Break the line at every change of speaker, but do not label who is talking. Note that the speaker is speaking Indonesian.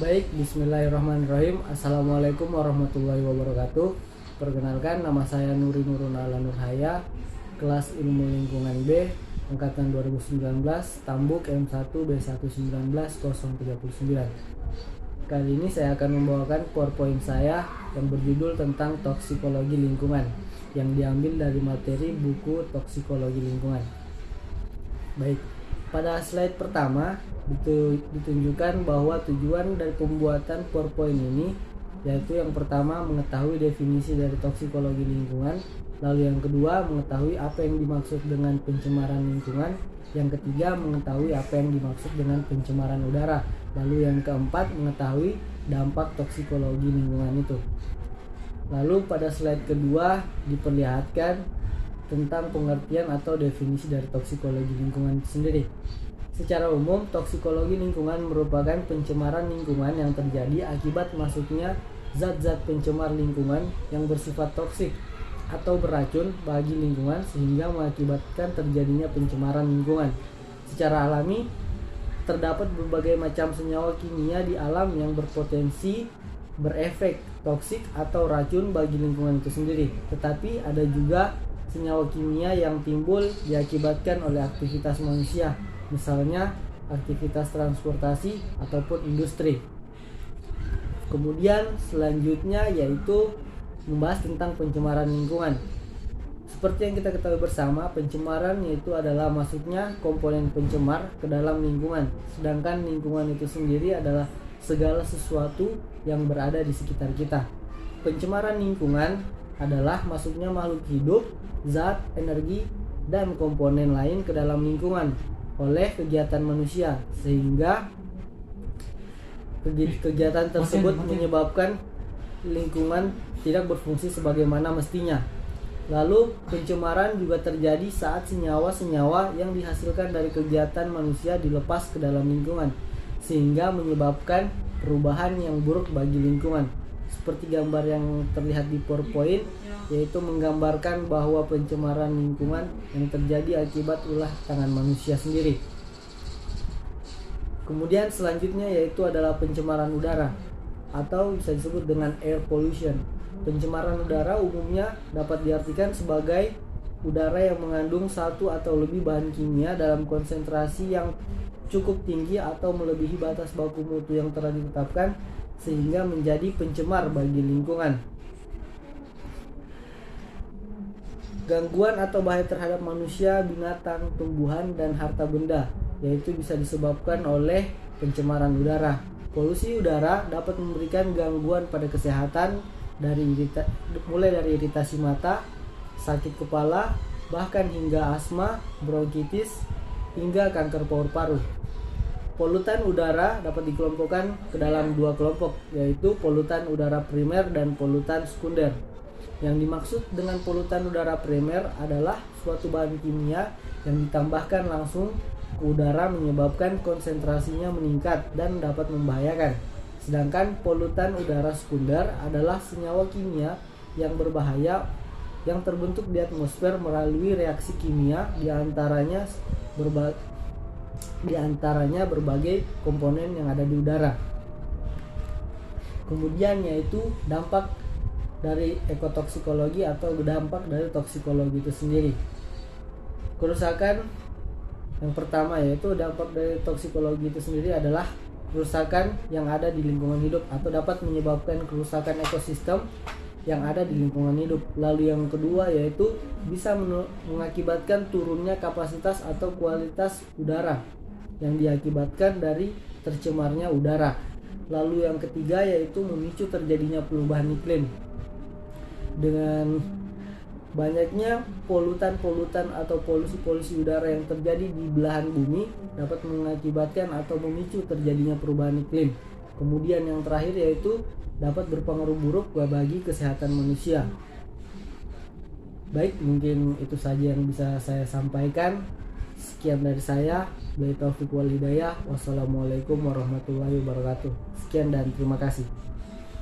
Baik, bismillahirrahmanirrahim. Assalamualaikum warahmatullahi wabarakatuh. Perkenalkan, nama saya Nuri Nurunala Nurhaya, kelas Ilmu Lingkungan B, angkatan 2019, Tambuk M1 B1919039. Kali ini saya akan membawakan PowerPoint saya yang berjudul tentang toksikologi lingkungan, yang diambil dari materi buku toksikologi lingkungan. Baik, pada slide pertama ditunjukkan bahwa tujuan dari pembuatan PowerPoint ini yaitu yang pertama mengetahui definisi dari toksikologi lingkungan, lalu yang kedua mengetahui apa yang dimaksud dengan pencemaran lingkungan, yang ketiga mengetahui apa yang dimaksud dengan pencemaran udara, lalu yang keempat mengetahui dampak toksikologi lingkungan itu. Lalu pada slide kedua diperlihatkan tentang pengertian atau definisi dari toksikologi lingkungan itu sendiri. Secara umum, toksikologi lingkungan merupakan pencemaran lingkungan yang terjadi akibat masuknya zat-zat pencemar lingkungan yang bersifat toksik atau beracun bagi lingkungan sehingga mengakibatkan terjadinya pencemaran lingkungan. Secara alami, terdapat berbagai macam senyawa kimia di alam yang berpotensi berefek toksik atau racun bagi lingkungan itu sendiri. Tetapi ada juga senyawa kimia yang timbul diakibatkan oleh aktivitas manusia, misalnya aktivitas transportasi ataupun industri. Kemudian selanjutnya yaitu membahas tentang pencemaran lingkungan. Seperti yang kita ketahui bersama, pencemaran yaitu adalah masuknya komponen pencemar ke dalam lingkungan. Sedangkan lingkungan itu sendiri adalah segala sesuatu yang berada di sekitar kita. Pencemaran lingkungan adalah masuknya makhluk hidup, zat, energi, dan komponen lain ke dalam lingkungan oleh kegiatan manusia, sehingga kegiatan tersebut menyebabkan lingkungan tidak berfungsi sebagaimana mestinya. Lalu pencemaran juga terjadi saat senyawa-senyawa yang dihasilkan dari kegiatan manusia dilepas ke dalam lingkungan, sehingga menyebabkan perubahan yang buruk bagi lingkungan. Seperti gambar yang terlihat di PowerPoint, yaitu menggambarkan bahwa pencemaran lingkungan yang terjadi akibat ulah tangan manusia sendiri. Kemudian selanjutnya yaitu adalah pencemaran udara atau bisa disebut dengan air pollution. Pencemaran udara umumnya dapat diartikan sebagai udara yang mengandung satu atau lebih bahan kimia dalam konsentrasi yang cukup tinggi atau melebihi batas baku mutu yang telah ditetapkan sehingga menjadi pencemar bagi lingkungan. Gangguan atau bahaya terhadap manusia, binatang, tumbuhan, dan harta benda, yaitu bisa disebabkan oleh pencemaran udara. Polusi udara dapat memberikan gangguan pada kesehatan mulai dari iritasi mata, sakit kepala, bahkan hingga asma, bronkitis, hingga kanker paru-paru. Polutan udara dapat dikelompokkan ke dalam dua kelompok, yaitu polutan udara primer dan polutan sekunder. Yang dimaksud dengan polutan udara primer adalah suatu bahan kimia yang ditambahkan langsung ke udara menyebabkan konsentrasinya meningkat dan dapat membahayakan. Sedangkan polutan udara sekunder adalah senyawa kimia yang berbahaya yang terbentuk di atmosfer melalui reaksi kimia diantaranya berbagai komponen yang ada di udara. Kemudian yaitu dampak dari ekotoksikologi atau dampak dari toksikologi itu sendiri. Kerusakan yang pertama yaitu dampak dari toksikologi itu sendiri adalah kerusakan yang ada di lingkungan hidup atau dapat menyebabkan kerusakan ekosistem yang ada di lingkungan hidup. Lalu yang kedua yaitu bisa mengakibatkan turunnya kapasitas atau kualitas udara yang diakibatkan dari tercemarnya udara. Lalu yang ketiga yaitu memicu terjadinya perubahan iklim. Dengan banyaknya polutan-polutan atau polusi-polusi udara yang terjadi di belahan bumi dapat mengakibatkan atau memicu terjadinya perubahan iklim. Kemudian yang terakhir yaitu dapat berpengaruh buruk bagi kesehatan manusia. Baik, mungkin itu saja yang bisa saya sampaikan. Sekian dari saya. Billahi taufiq wal hidayah. Wassalamualaikum warahmatullahi wabarakatuh. Sekian dan terima kasih.